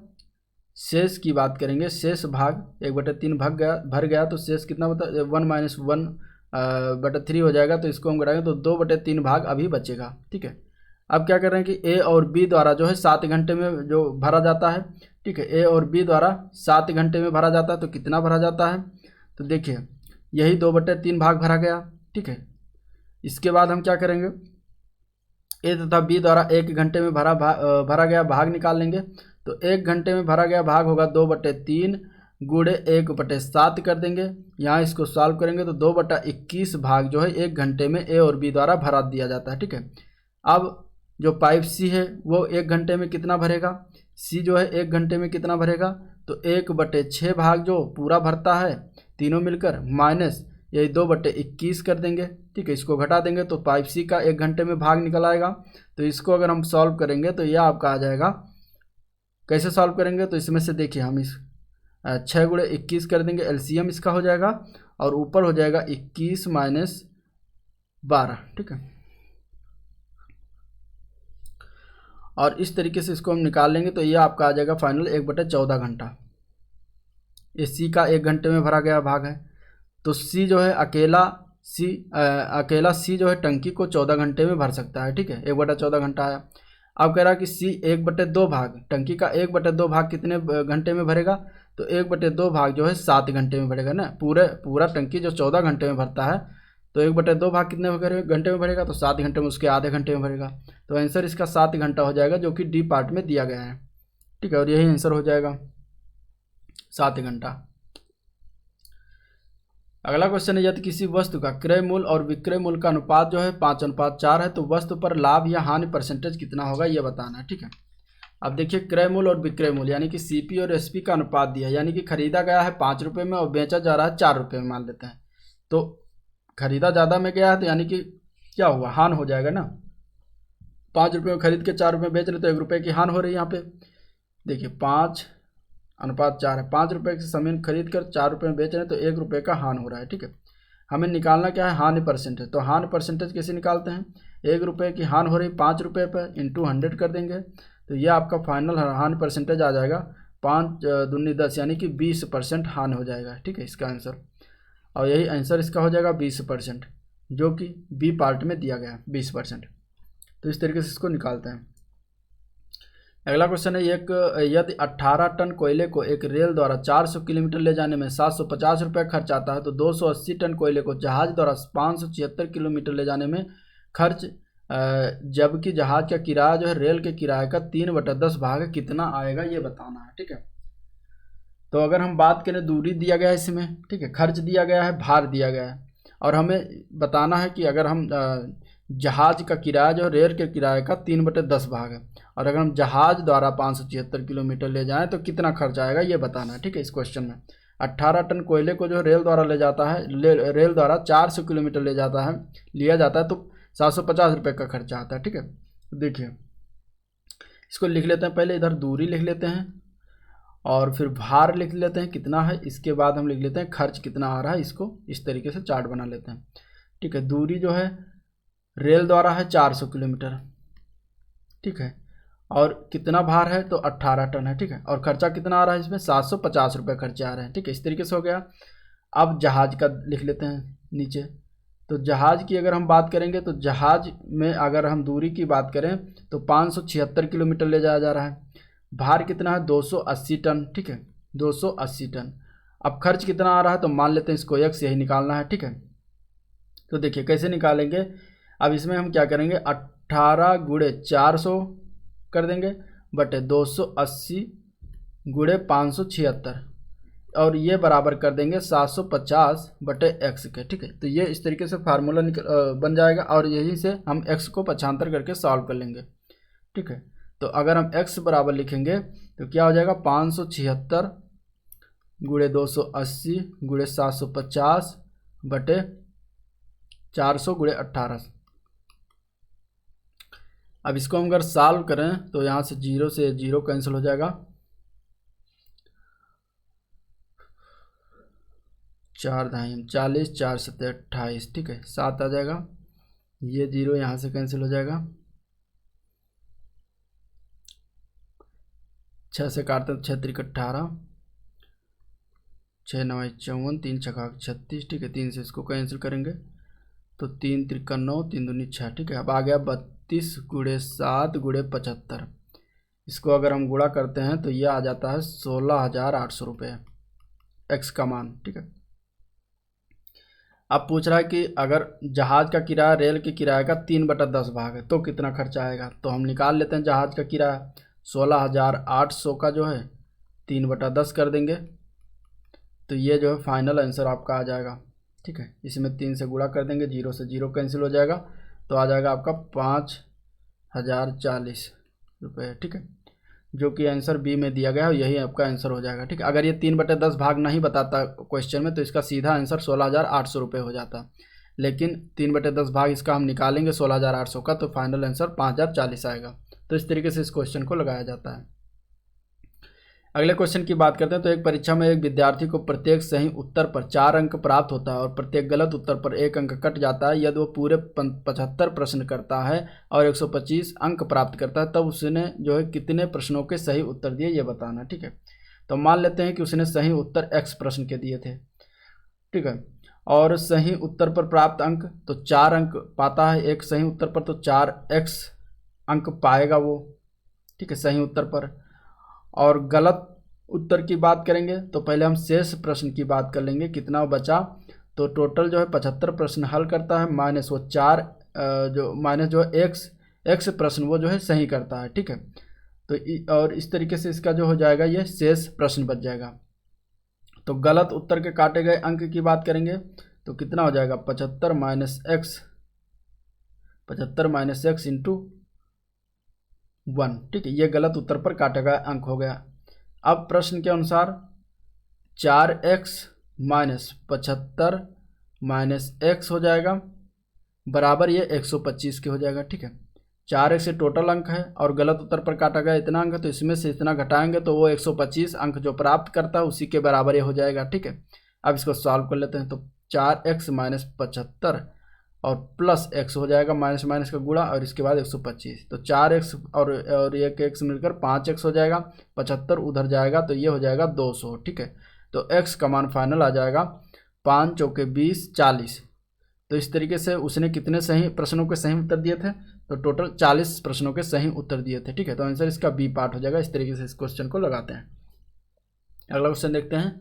शेष की बात करेंगे। शेष भाग 1/3 भर गया, तो शेष कितना बता 1 - 1/3 हो जाएगा। तो इसको हम घटाएंगे तो 2/3 भाग अभी बचेगा। ठीक है, अब क्या कर रहे हैं कि ए और बी द्वारा जो है 7 घंटे में जो भरा जाता है। ठीक है, ए और बी द्वारा 7 घंटे में भरा जाता है, तो कितना भरा जाता है, तो देखिए यही 2/3 भाग भरा गया। ठीक है, इसके बाद हम क्या करेंगे, ए तथा बी द्वारा 1 घंटे में भरा गया भाग निकाल लेंगे। तो 1 घंटे में भरा गया भाग होगा 2/3 × 1/7 कर देंगे। यहाँ इसको सॉल्व करेंगे तो 2/21 भाग जो है 1 घंटे में ए और बी द्वारा भरा दिया जाता है। ठीक है, अब जो पाइप सी है वो 1 घंटे में कितना भरेगा, सी जो है 1 घंटे में कितना भरेगा, तो 1/6 भाग जो पूरा भरता है तीनों मिलकर माइनस यही 2/21 कर देंगे। ठीक है, इसको घटा देंगे तो पाइप सी का 1 घंटे में भाग निकल आएगा। तो इसको अगर हम सॉल्व करेंगे तो यह आपका आ जाएगा, कैसे सॉल्व करेंगे, तो इसमें से देखिए हम इस 6 × 21 कर देंगे, एलसीएम इसका हो जाएगा, और ऊपर हो जाएगा 21 - 12। ठीक है, और इस तरीके से इसको हम निकाल लेंगे तो यह आपका आ जाएगा फाइनल 1/14 घंटा। ये सी का 1 घंटे में भरा गया भाग है, तो सी जो है अकेला सी जो है टंकी को 14 घंटे में भर सकता है। ठीक है, 1/14 घंटा आया। अब कह रहा है कि सी 1/2 भाग, टंकी का 1/2 भाग कितने घंटे में भरेगा, तो 1/2 भाग जो है 7 घंटे में भरेगा ना। पूरा टंकी जो 14 घंटे में भरता है, तो 1/2 भाग कितने घंटे में भरेगा, तो 7 घंटे में, उसके आधे घंटे में भरेगा। तो आंसर इसका 7 घंटा हो जाएगा, जो कि डी पार्ट में दिया गया है। ठीक है, और यही आंसर हो जाएगा 7 घंटा। अगला क्वेश्चन है, यदि किसी वस्तु का क्रय मूल्य और विक्रय मूल्य का अनुपात जो है 5:4 है, तो वस्तु पर लाभ या हानि परसेंटेज कितना होगा, ये बताना है। ठीक है, अब देखिए क्रय मूल्य और विक्रय मूल्य यानी कि सीपी और एसपी का अनुपात दिया है, यानी कि खरीदा गया है 5 रुपये में और बेचा जा रहा है 4 रुपये में मान लेते हैं। तो खरीदा ज़्यादा में गया है, तो यानी कि क्या हुआ, हानि हो जाएगा ना। 5 रुपये में खरीद के 4 रुपये में बेच रहे तो 1 रुपये की हानि हो रही है। यहाँ पे देखिए 5:4 है, 5 रुपये से ज़मीन खरीद कर 4 रुपये में बेच रहे हैं तो 1 रुपये का हानि हो रहा है। ठीक है, हमें निकालना क्या है, हानि परसेंटेज। तो हानि परसेंटेज कैसे निकालते हैं, 1 रुपये की हानि हो रही 5 रुपये पर इंटू 100 कर देंगे, तो यह आपका फाइनल हानि परसेंटेज आ जाएगा 5 दूनी 10, यानी कि 20% हानि हो जाएगा। ठीक है, इसका आंसर, और यही आंसर इसका हो जाएगा 20%, जो कि बी पार्ट में दिया गया है 20%। तो इस तरीके से इसको निकालते हैं। अगला क्वेश्चन है, यदि 18 टन कोयले को एक रेल द्वारा 400 किलोमीटर ले जाने में 750 रुपये खर्च आता है, तो 280 टन कोयले को जहाज द्वारा 576 किलोमीटर ले जाने में खर्च, जबकि जहाज का किराया जो है रेल के किराए का 3/10 भाग कितना आएगा, ये बताना है। ठीक है, तो अगर हम बात करें, दूरी दिया गया है इसमें, ठीक है, खर्च दिया गया है, भार दिया गया है, और हमें बताना है कि अगर हम जहाज़ का किराया जो रेल के किराए का 3/10 भाग है, और अगर हम जहाज़ द्वारा 576 किलोमीटर ले जाएं तो कितना खर्च आएगा ये बताना है, ठीक है। इस क्वेश्चन में 18 टन कोयले को जो रेल द्वारा ले जाता है, रेल द्वारा 400 किलोमीटर लिया जाता है, तो 750 रुपये का खर्चा आता है, ठीक है। देखिए इसको लिख लेते हैं, पहले इधर दूरी लिख लेते हैं और फिर भार लिख लेते हैं कितना है, इसके बाद हम लिख लेते हैं खर्च कितना आ रहा है, इसको इस तरीके से चार्ट बना लेते हैं, ठीक है। दूरी जो है रेल द्वारा है 400 किलोमीटर, ठीक है, और कितना भार है तो 18 टन है, ठीक है, और खर्चा कितना आ रहा है इसमें 750 रुपये खर्चे आ रहे हैं, ठीक है। इस तरीके से हो गया। अब जहाज़ का लिख लेते हैं नीचे। तो जहाज़ की अगर हम बात करेंगे तो जहाज़ में अगर हम दूरी की बात करें तो 576 किलोमीटर ले जाया जा रहा है, भार कितना है 280 टन, ठीक है, 280 टन। अब खर्च कितना आ रहा है तो मान लेते हैं इसको x यही निकालना है, ठीक है। तो देखिए कैसे निकालेंगे, अब इसमें हम क्या करेंगे, 18 गुणे 400 कर देंगे बटे 280 गुणे 576, और ये बराबर कर देंगे 750 बटे x के, ठीक है। तो ये इस तरीके से फार्मूला बन जाएगा, और यहीं से हम x को पक्षांतर करके सॉल्व कर लेंगे, ठीक है। तो अगर हम x बराबर लिखेंगे तो क्या हो जाएगा, 576 गुणे 280 गुणे 750 बटे 400 गुणे 18। अब इसको हम अगर सॉल्व करें तो यहाँ से 0 से 0 कैंसिल हो जाएगा, 4 धाई 40, 4 सत्ते 28, ठीक है, 7 आ जाएगा, ये 0 यहाँ से कैंसिल हो जाएगा, 6 से काटते हैं 6 त्रिक 18, 6 9 54, 3 छक्का 36, ठीक है, 3 से इसको कैंसिल करेंगे तो 3 त्रिक 9, 3 दूनी 6, ठीक है। अब आ गया 32 गुणे 7 गुणे 75, इसको अगर हम गुणा करते हैं तो ये आ जाता है 16,800 रुपये x का मान, ठीक है। अब पूछ रहा है कि अगर जहाज़ का किराया रेल के किराए का 3/10 भाग है तो कितना खर्चा आएगा, तो हम निकाल लेते हैं जहाज़ का किराया 16,800 का जो है 3/10 कर देंगे, तो ये जो है फाइनल आंसर आपका आ जाएगा, ठीक है। इसमें 3 से गुणा कर देंगे, 0 से 0 कैंसिल हो जाएगा, तो आ जाएगा आपका 5,040 रुपये, ठीक है, जो कि आंसर बी में दिया गया है, यही आपका आंसर हो जाएगा, ठीक है। अगर ये 3/10 भाग नहीं बताता क्वेश्चन में तो इसका सीधा आंसर 16,800 रुपये हो जाता, लेकिन 3/10 भाग इसका हम निकालेंगे 16,800 का, तो फाइनल आंसर 5,040 आएगा। तो इस तरीके से इस क्वेश्चन को लगाया जाता है। अगले क्वेश्चन की बात करते हैं। तो एक परीक्षा में एक विद्यार्थी को प्रत्येक सही उत्तर पर 4 अंक प्राप्त होता है और प्रत्येक गलत उत्तर पर 1 अंक कट जाता है। यदि वो पूरे 75 प्रश्न करता है और 125 अंक प्राप्त करता है, तब उसने जो है कितने प्रश्नों के सही उत्तर दिए ये बताना, ठीक है। तो मान लेते हैं कि उसने सही उत्तर x प्रश्न के दिए थे, ठीक है, और सही उत्तर पर प्राप्त अंक तो 4 अंक पाता है, एक सही उत्तर पर तो 4x अंक पाएगा वो, ठीक है, सही उत्तर पर। और गलत उत्तर की बात करेंगे तो पहले हम शेष प्रश्न की बात कर लेंगे, कितना बचा। तो टोटल जो है 75 प्रश्न हल करता है, माइनस वो 4 जो माइनस जो है x प्रश्न वो जो है सही करता है, ठीक है। तो और इस तरीके से इसका जो हो जाएगा ये शेष प्रश्न बच जाएगा। तो गलत उत्तर के काटे गए अंक की बात करेंगे तो कितना हो जाएगा 75 माइनस x इंटू 1, ठीक है, ये गलत उत्तर पर काटा गया अंक हो गया। अब प्रश्न के अनुसार 4x माइनस 75 माइनस x हो जाएगा बराबर ये 125 के हो जाएगा, ठीक है। 4x से टोटल अंक है और गलत उत्तर पर काटा गया इतना अंक, तो इसमें से इतना घटाएंगे तो वो 125 अंक जो प्राप्त करता है उसी के बराबर ये हो जाएगा, ठीक है। अब इसको सॉल्व कर लेते हैं। तो 4x माइनस 75 और प्लस x हो जाएगा, माइनस माइनस का गुणा और इसके बाद 125, तो 4x और एक x मिलकर 5x हो जाएगा, 75 उधर जाएगा तो ये हो जाएगा 200, ठीक है। तो x का मान फाइनल आ जाएगा 5 चौके 20 40। तो इस तरीके से उसने कितने सही प्रश्नों के सही उत्तर दिए थे, तो टोटल 40 प्रश्नों के सही उत्तर दिए थे, ठीक है। तो आंसर इसका बी पार्ट हो जाएगा। इस तरीके से इस क्वेश्चन को लगाते हैं। अगला क्वेश्चन देखते हैं।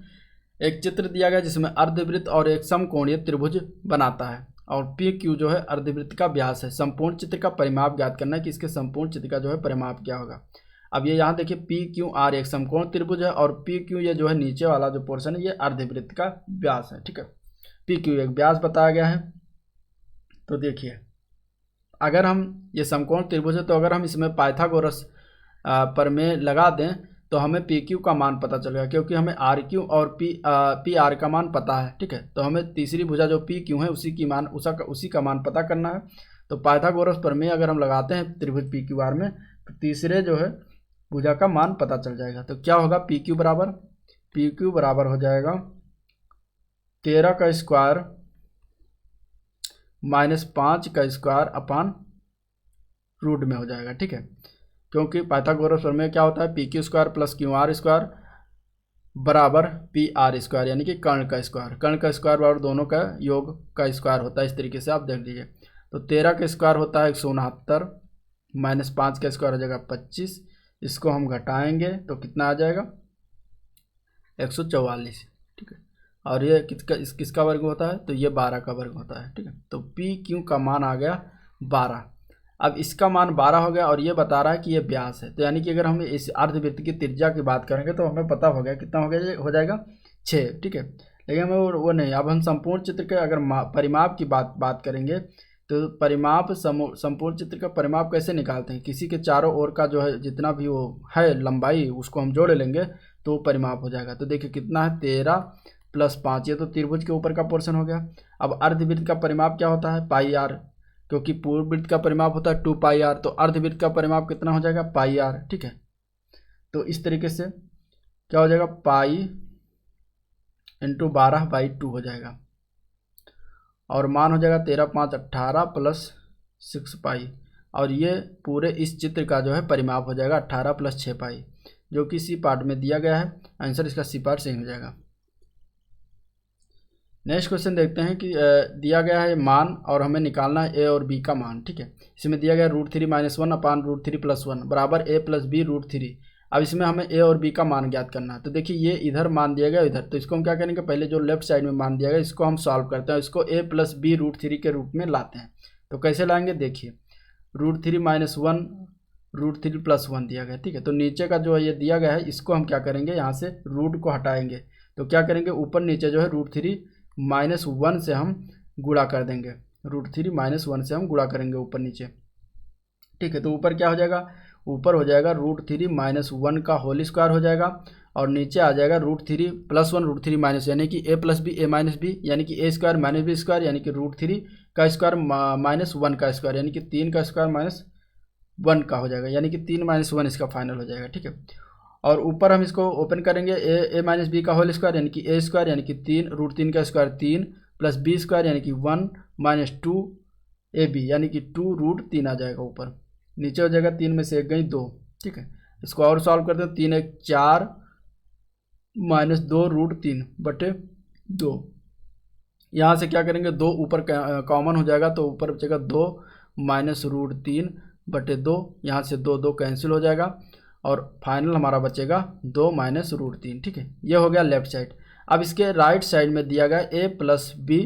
एक चित्र दिया गया जिसमें अर्धवृत्त और एक समकोणीय त्रिभुज बनाता है और पी क्यू जो है अर्धवृत्त का व्यास है। संपूर्ण चित्र का परिमाप ज्ञात करना है कि इसके संपूर्ण चित्र का जो है परिमाप क्या होगा। अब ये यहाँ देखिए पी क्यू आर एक समकोण त्रिभुज है और पी क्यू ये जो है नीचे वाला जो पोर्शन है ये अर्धवृत्त का व्यास है, ठीक है। पी क्यू एक व्यास बताया गया है। तो देखिए अगर हम ये समकोण त्रिभुज है तो अगर हम इसमें पाइथागोरस प्रमेय लगा दें तो हमें पी क्यू का मान पता चलेगा, क्योंकि हमें आर क्यू और पी आर का मान पता है, ठीक है। तो हमें तीसरी भुजा जो पी क्यू है उसी का मान पता करना है। तो पाइथागोरस प्रमेय अगर हम लगाते हैं त्रिभुज पी क्यू आर में तो तीसरे जो है भुजा का मान पता चल जाएगा। तो क्या होगा, पी क्यू बराबर हो जाएगा 13 का स्क्वायर -5 का स्क्वायर अपान रूट में हो जाएगा, ठीक है। क्योंकि पाइथागोरस प्रमेय क्या होता है, P Q square plus Q R square बराबर पी आर स्क्वायर, यानी कि कर्ण का स्क्वायर बराबर दोनों का योग का स्क्वायर होता है। इस तरीके से आप देख लीजिए। तो 13 का स्क्वायर होता है 169 -5 का स्क्वायर हो जाएगा 25। इसको हम घटाएंगे तो कितना आ जाएगा 144, ठीक है। और ये किसका वर्ग होता है, तो ये 12 का वर्ग होता है, ठीक है। तो पी क्यू का मान आ गया 12। अब इसका मान 12 हो गया और ये बता रहा है कि ये व्यास है। तो यानी कि अगर हम इस अर्धवृत्त की त्रिज्या की बात करेंगे तो हमें पता हो गया कितना हो जाएगा 6, ठीक है। लेकिन हमें वो नहीं, अब हम संपूर्ण चित्र के अगर परिमाप की बात करेंगे तो संपूर्ण चित्र का परिमाप कैसे निकालते हैं, किसी के चारों ओर का जो है जितना भी वो है लंबाई उसको हम जोड़ लेंगे तो परिमाप हो जाएगा। तो देखिए कितना है 13 + 5, ये तो त्रिभुज के ऊपर का पोर्शन हो गया। अब अर्धवृत्त का परिमाप क्या होता है, पाई आर, क्योंकि पूर्ण वृत्त का परिमाप होता है 2 पाई आर, तो अर्धवृत्त का परिमाप कितना हो जाएगा पाई आर, ठीक है। तो इस तरीके से क्या हो जाएगा पाई × 12/2 हो जाएगा और मान हो जाएगा 13 × 5 = 18 + 6 पाई, और ये पूरे इस चित्र का जो है परिमाप हो जाएगा 18 + 6 पाई, जो कि सी पार्ट में दिया गया है। आंसर इसका सी पार्ट सही हो जाएगा। नेक्स्ट क्वेश्चन देखते हैं कि दिया गया है मान और हमें निकालना है ए और बी का मान, ठीक है। इसमें दिया गया √3 - 1 अपान √3 + 1 बराबर a + b √3। अब इसमें हमें ए और बी का मान ज्ञात करना है। तो देखिए ये इधर मान दिया गया इधर, तो इसको हम क्या करेंगे, पहले जो लेफ्ट साइड में मान दिया गया इसको हम सॉल्व करते हैं, इसको a + b √3 के रूप में लाते हैं। तो कैसे लाएंगे, देखिए √3 - 1 √3 + 1 दिया गया, ठीक है। तो नीचे का जो ये दिया गया है इसको हम क्या करेंगे, यहाँ से रूट को हटाएंगे। तो क्या करेंगे, ऊपर नीचे जो है √3 - 1 से हम गुणा कर देंगे, √3 - 1 से हम गुणा करेंगे ऊपर नीचे, ठीक है। तो ऊपर क्या हो जाएगा, ऊपर हो जाएगा √3 - 1 का होल स्क्वायर हो जाएगा और नीचे आ जाएगा √3 + 1 √3 - यानी कि a + b a - b यानी कि a² - b स्क्वायर यानी कि √3 का स्क्वायर -1 का स्क्वायर यानी कि 3 का स्क्वायर -1 का हो जाएगा, यानी कि 3 - 1 इसका फाइनल हो जाएगा, ठीक है। और ऊपर हम इसको ओपन करेंगे a - b का होल स्क्वायर यानी कि a² यानी कि 3 √3 का स्क्वायर 3 + b² यानी कि 1 - 2 ab यानी कि 2 √3 आ जाएगा ऊपर, नीचे हो जाएगा 3 में से 1 गई 2, ठीक है। इसको और सॉल्व करते हैं, 3 × 1 = 4 - 2 √3/2। यहाँ से क्या करेंगे, 2 ऊपर कॉमन हो जाएगा तो ऊपर बचेगा 2 - √3/2, यहाँ से 2 2 कैंसिल हो जाएगा और फाइनल हमारा बचेगा 2 - √3, ठीक है। ये हो गया लेफ्ट साइड। अब इसके राइट साइड में दिया गया a + b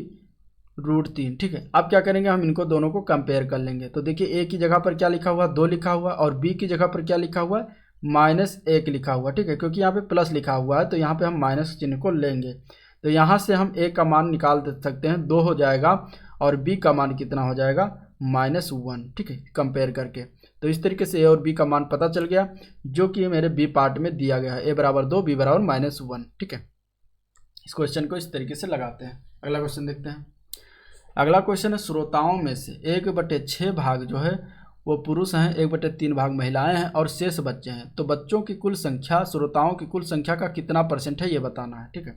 √3, ठीक है। अब क्या करेंगे, हम इनको दोनों को कंपेयर कर लेंगे। तो देखिए a की जगह पर क्या लिखा हुआ, 2 लिखा हुआ, और b की जगह पर क्या लिखा हुआ है, -1 लिखा हुआ, ठीक है। क्योंकि यहाँ पे प्लस लिखा हुआ है तो यहाँ पे हम माइनस चिन्ह को लेंगे। तो यहाँ से हम a का मान निकाल सकते हैं, 2 हो जाएगा, और b का मान कितना हो जाएगा -1, ठीक है, कंपेयर करके। तो इस तरीके से a और b का मान पता चल गया, जो कि मेरे b पार्ट में दिया गया है, a = 2 b = -1, ठीक है। इस क्वेश्चन को इस तरीके से लगाते हैं। अगला क्वेश्चन देखते हैं। अगला क्वेश्चन है, श्रोताओं में से 1/6 भाग जो है वो पुरुष हैं, 1/3 भाग महिलाएं हैं और शेष बच्चे हैं। तो बच्चों की कुल संख्या श्रोताओं की कुल संख्या का कितना % है ये बताना है, ठीक है।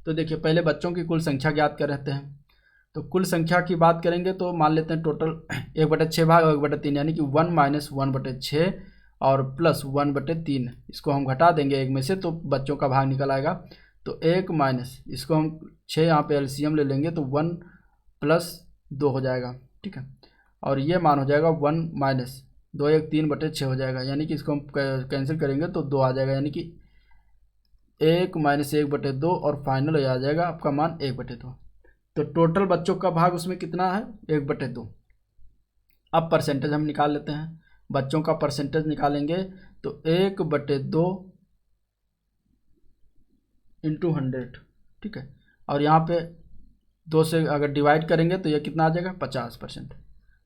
तो देखिए पहले बच्चों की कुल संख्या ज्ञात कर रहते हैं। तो कुल संख्या की बात करेंगे तो मान लेते हैं टोटल 1/6 भाग 1/3 यानी कि 1 - 1/6 और प्लस 1/3, इसको हम घटा देंगे 1 में से तो बच्चों का भाग निकल आएगा। तो 1 माइनस इसको हम 6 यहाँ पे एलसीएम ले लेंगे तो 1 + 2 हो जाएगा, ठीक है। और ये मान हो जाएगा 1 - 2 1 3/6 हो जाएगा, यानी कि इसको हम कैंसिल करेंगे तो 2 आ जाएगा, यानी कि 1 - 1/2 और फाइनल आ जाएगा आपका मान 1/2। तो टोटल बच्चों का भाग उसमें कितना है 1/2। अब परसेंटेज हम निकाल लेते हैं। बच्चों का परसेंटेज निकालेंगे तो 1/2 इंटू 100, ठीक है। और यहाँ पे 2 से अगर डिवाइड करेंगे तो ये कितना आ जाएगा 50%।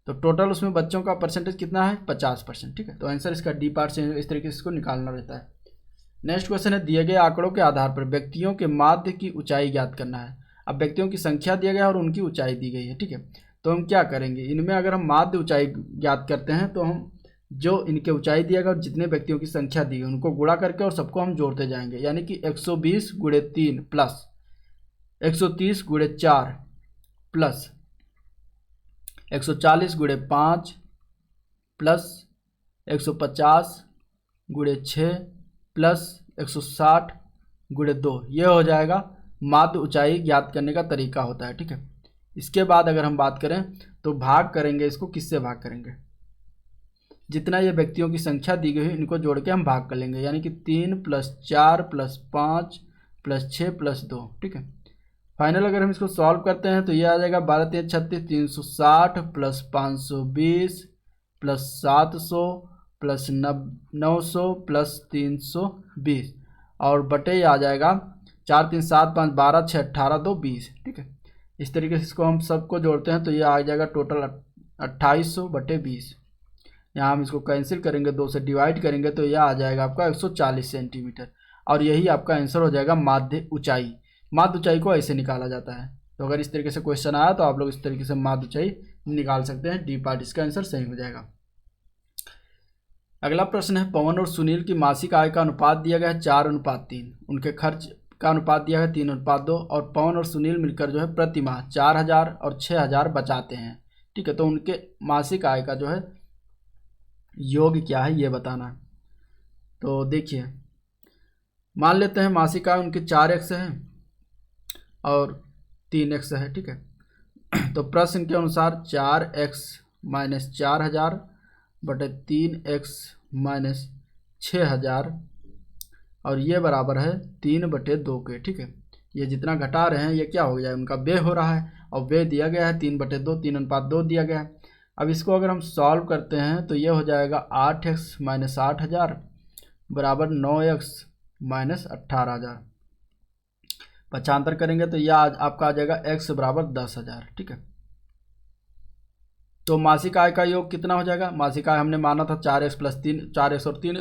तो टोटल उसमें बच्चों का परसेंटेज कितना है 50%, ठीक है। तो आंसर इसका डी पार्ट से इस तरीके से इसको निकालना रहता है। नेक्स्ट क्वेश्चन है, दिए गए आंकड़ों के आधार पर व्यक्तियों के माध्य की ऊंचाई ज्ञात करना है। अब व्यक्तियों की संख्या दिया गया और उनकी ऊंचाई दी गई है, ठीक है। तो हम क्या करेंगे, इनमें अगर हम माध्य ऊंचाई ज्ञात करते हैं तो हम जो इनके ऊंचाई दिया गया और जितने व्यक्तियों की संख्या दी गई उनको गुणा करके और सबको हम जोड़ते जाएंगे, यानी कि 120 × 3 प्लस 130 × 4 प्लस 140 × 5 प्लस 150 × 6 प्लस 160 × 2, ये हो जाएगा माध्य ऊंचाई ज्ञात करने का तरीका होता है, ठीक है। इसके बाद अगर हम बात करें तो भाग करेंगे, इसको किससे भाग करेंगे, जितना ये व्यक्तियों की संख्या दी गई है इनको जोड़ के हम भाग कर लेंगे, यानी कि 3 + 4 + 5 + 6 + 2, ठीक है। फाइनल अगर हम इसको सॉल्व करते हैं तो ये आ जाएगा 12 × 3 = 36, 360 + 520 + 700 + 900 + 320 और बटे ये आ जाएगा 4 × 3 = 7, 5 × 12, 6 × 18, 2 = 20, ठीक है। इस तरीके से इसको हम सबको जोड़ते हैं तो ये आ जाएगा टोटल 2800/20। यहाँ हम इसको कैंसिल करेंगे, 2 से डिवाइड करेंगे तो यह आ जाएगा आपका 140 सेंटीमीटर और यही आपका आंसर हो जाएगा माध्य ऊंचाई। माध्य ऊंचाई को ऐसे निकाला जाता है। तो अगर इस तरीके से क्वेश्चन आया तो आप लोग इस तरीके से माध्य ऊंचाई निकाल सकते हैं। डी पार्ट इसका आंसर सही हो जाएगा। अगला प्रश्न है, पवन और सुनील की मासिक आय का अनुपात दिया गया है 4:3, उनके खर्च का अनुपात दिया है 3:2 और पवन और सुनील मिलकर जो है प्रति माह 4000 और 6000 बचाते हैं, ठीक है। तो उनके मासिक आय का जो है योग क्या है ये बताना है। तो देखिए, मान लेते हैं मासिक आय उनकी 4x है और 3x है, ठीक है। तो प्रश्न के अनुसार 4x - 4000 बटे 3x - 6000 और ये बराबर है 3/2 के, ठीक है। ये जितना घटा रहे हैं ये क्या हो गया है, उनका व्यय हो रहा है और व्यय दिया गया है 3/2, 3:2 दिया गया है। अब इसको अगर हम सॉल्व करते हैं तो ये हो जाएगा 8x - 8000 बराबर 9x - 18000। पक्षांतर करेंगे तो यह आपका आ जाएगा x बराबर 10,000, ठीक है। तो मासिक आय का योग कितना हो जाएगा, मासिक आय हमने माना था 4x + 3, 4x और 3,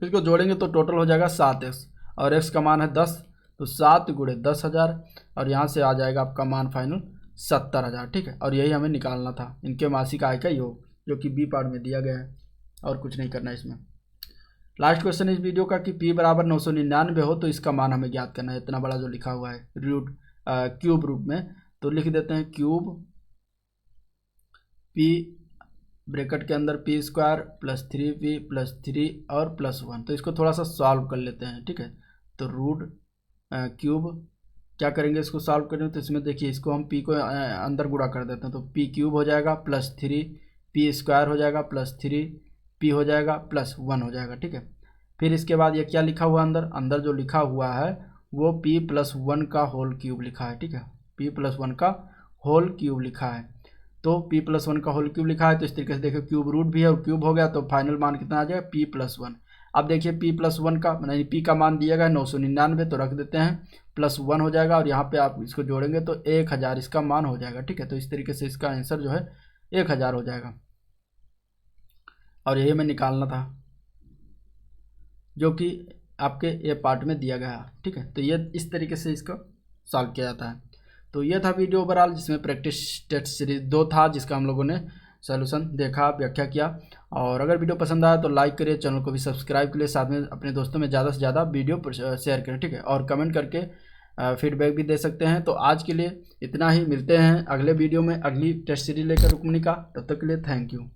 इसको जोड़ेंगे तो टोटल हो जाएगा 7x और x का मान है 10, तो 7 × 10,000 और यहाँ से आ जाएगा आपका मान फाइनल 70,000, ठीक है। और यही हमें निकालना था इनके मासिक आय का योग, जो कि बी पार्ट में दिया गया है और कुछ नहीं करना है इसमें। लास्ट क्वेश्चन इस वीडियो का कि p बराबर 999 हो तो इसका मान हमें ज्ञात करना है। इतना बड़ा जो लिखा हुआ है क्यूब रूप में, तो लिख देते हैं क्यूब p ब्रैकेट के अंदर p² + 3p + 3 और +1। तो इसको थोड़ा सा सॉल्व कर लेते हैं, ठीक है। तो रूट क्यूब क्या करेंगे, इसको सॉल्व करेंगे तो इसमें देखिए इसको हम p को अंदर गुणा कर देते हैं, तो p³ हो जाएगा +3 p² हो जाएगा +3 p हो जाएगा +1 हो जाएगा, ठीक है। फिर इसके बाद ये क्या लिखा हुआ है, अंदर जो लिखा हुआ है वो p + 1 का होल क्यूब लिखा है, ठीक है। p + 1 का होल क्यूब लिखा है, तो p + 1 का होल क्यूब लिखा है। तो इस तरीके से देखिए क्यूब रूट भी है और क्यूब हो गया, तो फाइनल मान कितना आ जाएगा p + 1। अब देखिए p + 1 का यानी p का मान दिया गया 999, तो रख देते हैं +1 हो जाएगा और यहाँ पे आप इसको जोड़ेंगे तो 1000 इसका मान हो जाएगा, ठीक है। तो इस तरीके से इसका आंसर जो है 1000 हो जाएगा और यही हमें निकालना था, जो कि आपके ए पार्ट में दिया गया, ठीक है। तो ये इस तरीके से इसको सॉल्व किया जाता है। तो ये था वीडियो ओवरऑल, जिसमें प्रैक्टिस टेस्ट सीरीज 2 था, जिसका हम लोगों ने सॉल्यूशन देखा, व्याख्या किया। और अगर वीडियो पसंद आया तो लाइक करिए, चैनल को भी सब्सक्राइब करिए, साथ में अपने दोस्तों में ज़्यादा से ज़्यादा वीडियो शेयर करें, ठीक है। और कमेंट करके फीडबैक भी दे सकते हैं। तो आज के लिए इतना ही, मिलते हैं अगले वीडियो में अगली टेस्ट सीरीज लेकर रुक्मिणी का। तब तक के लिए थैंक यू।